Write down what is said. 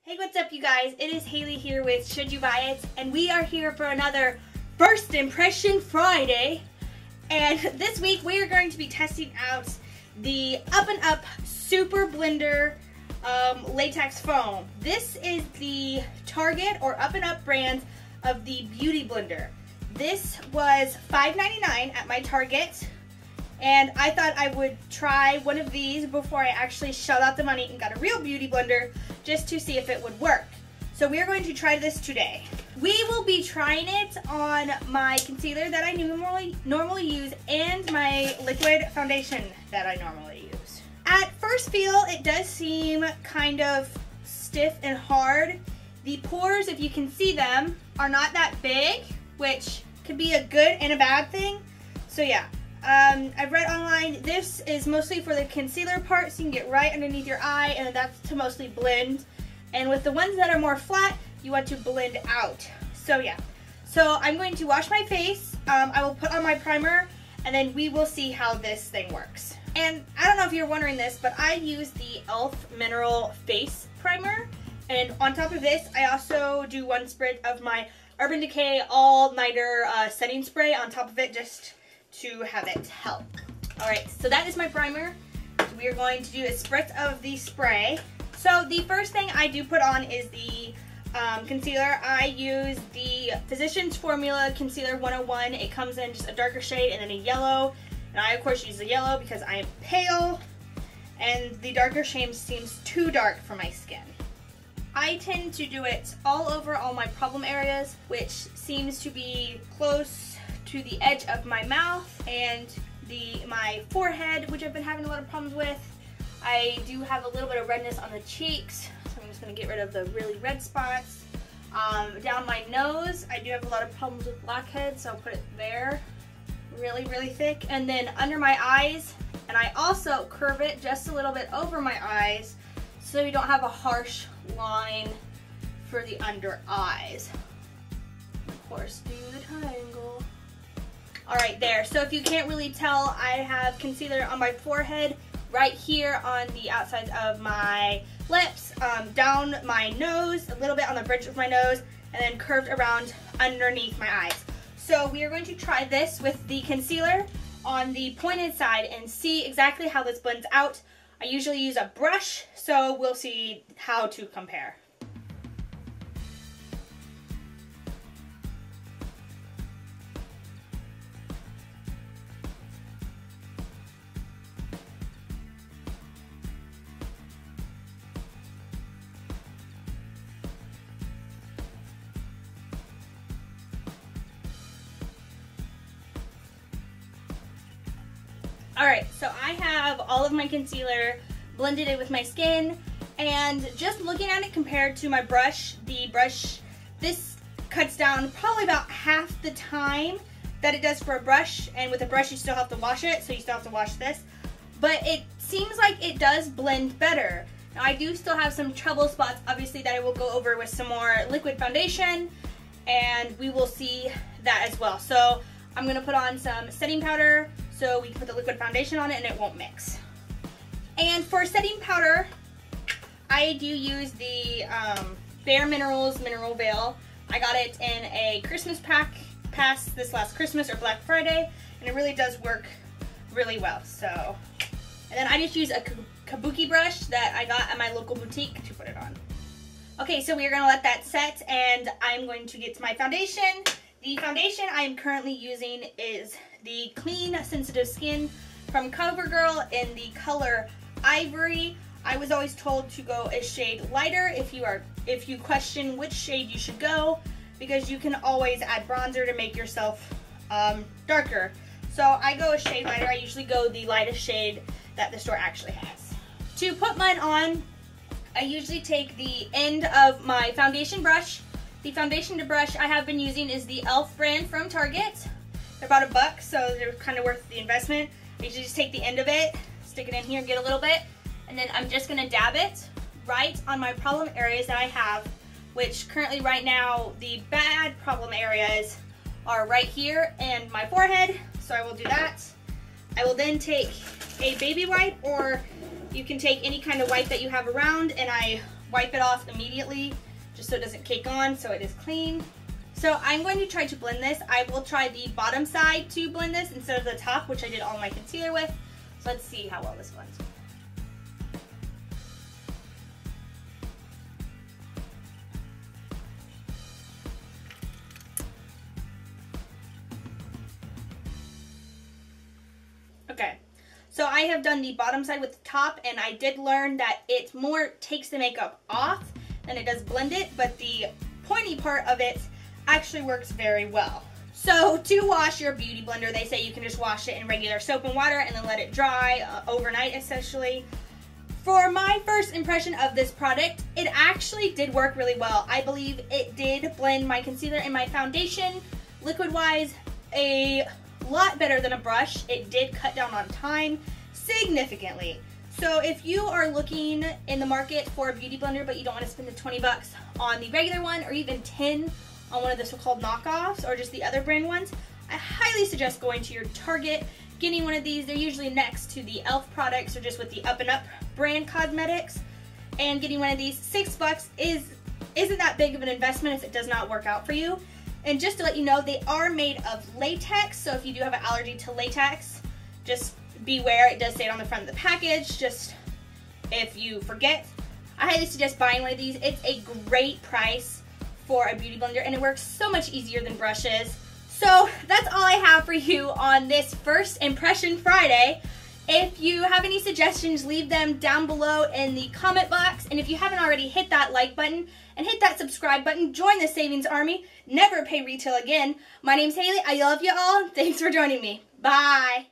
Hey, what's up you guys? It is Haley here with Should You Buy It? And we are here for another First Impression Friday. And this week we are going to be testing out the Up and Up Super Blender latex foam. This is the Target or Up and Up brand of the Beautyblender. This was $5.99 at my Target. And I thought I would try one of these before I actually shelled out the money and got a real beauty blender just to see if it would work. So we are going to try this today. We will be trying it on my concealer that I normally use and my liquid foundation that I normally use. At first feel, it does seem kind of stiff and hard. The pores, if you can see them, are not that big, which could be a good and a bad thing. So yeah. I've read online this is mostly for the concealer part, so you can get right underneath your eye, and that's to mostly blend. And with the ones that are more flat, you want to blend out. So yeah. So I'm going to wash my face. I will put on my primer, and then we will see how this thing works. And I don't know if you're wondering this, but I use the e.l.f. Mineral Face Primer. And on top of this, I also do one spritz of my Urban Decay All Nighter setting spray on top of it, just to have it help. Alright, so that is my primer. So we are going to do a spritz of the spray. So the first thing I do put on is the concealer. I use the Physicians Formula Concealer 101. It comes in just a darker shade and then a yellow. And I of course use the yellow because I am pale and the darker shade seems too dark for my skin. I tend to do it all over all my problem areas, which seems to be close to the edge of my mouth and my forehead, which I've been having a lot of problems with. I do have a little bit of redness on the cheeks, so I'm just going to get rid of the really red spots. Down my nose, I do have a lot of problems with blackheads, so I'll put it there really, really thick. And then under my eyes, and I also curve it just a little bit over my eyes so you don't have a harsh line for the under eyes. Of course, do the triangle. Alright, there. So if you can't really tell, I have concealer on my forehead, right here on the outsides of my lips, down my nose, a little bit on the bridge of my nose, and then curved around underneath my eyes. So we are going to try this with the concealer on the pointed side and see exactly how this blends out. I usually use a brush, so we'll see how to compare. Alright, so I have all of my concealer blended in with my skin, and just looking at it compared to my brush, this cuts down probably about half the time that it does for a brush, and with a brush you still have to wash it, so you still have to wash this. But it seems like it does blend better. Now I do still have some trouble spots, obviously, that I will go over with some more liquid foundation, and we will see that as well. So I'm going to put on some setting powder, so we can put the liquid foundation on it and it won't mix. And for setting powder, I do use the Bare Minerals Mineral Veil. I got it in a Christmas pack past this last Christmas or Black Friday, and it really does work really well. So, and then I just use a kabuki brush that I got at my local boutique to put it on. Okay, so we are gonna let that set, and I'm going to get to my foundation. The foundation I am currently using is the Clean Sensitive Skin from CoverGirl in the color Ivory. I was always told to go a shade lighter if you question which shade you should go, because you can always add bronzer to make yourself darker. So I go a shade lighter. I usually go the lightest shade that the store actually has. To put mine on, I usually take the end of my foundation brush. The foundation brush I have been using is the e.l.f. brand from Target. They're about $1, so they're kind of worth the investment. I usually just take the end of it, stick it in here, get a little bit, and then I'm just going to dab it right on my problem areas that I have, which currently right now the bad problem areas are right here and my forehead, so I will do that. I will then take a baby wipe, or you can take any kind of wipe that you have around, and I wipe it off immediately just so it doesn't cake on, so it is clean. So I'm going to try to blend this. I will try the bottom side to blend this instead of the top, which I did all my concealer with. So let's see how well this blends. Okay, so I have done the bottom side with the top, and I did learn that it more takes the makeup off than it does blend it, but the pointy part of it actually works very well. So to wash your Beauty Blender, they say you can just wash it in regular soap and water and then let it dry overnight essentially. For my first impression of this product, it actually did work really well. I believe it did blend my concealer and my foundation liquid-wise a lot better than a brush. It did cut down on time significantly. So if you are looking in the market for a Beauty Blender but you don't want to spend the 20 bucks on the regular one, or even 10 on one of the so-called knockoffs or just the other brand ones, I highly suggest going to your Target, getting one of these. They're usually next to the e.l.f. products or just with the Up and Up brand cosmetics, and getting one of these. 6 bucks isn't that big of an investment if it does not work out for you. And just to let you know, they are made of latex, so if you do have an allergy to latex, just beware. It does say it on the front of the package, just if you forget. I highly suggest buying one of these. It's a great price for a Beauty Blender, and it works so much easier than brushes. So that's all I have for you on this First Impression Friday. If you have any suggestions, leave them down below in the comment box. And if you haven't already, hit that like button and hit that subscribe button. Join the savings army. Never pay retail again. My name's Haley. I love you all. Thanks for joining me. Bye.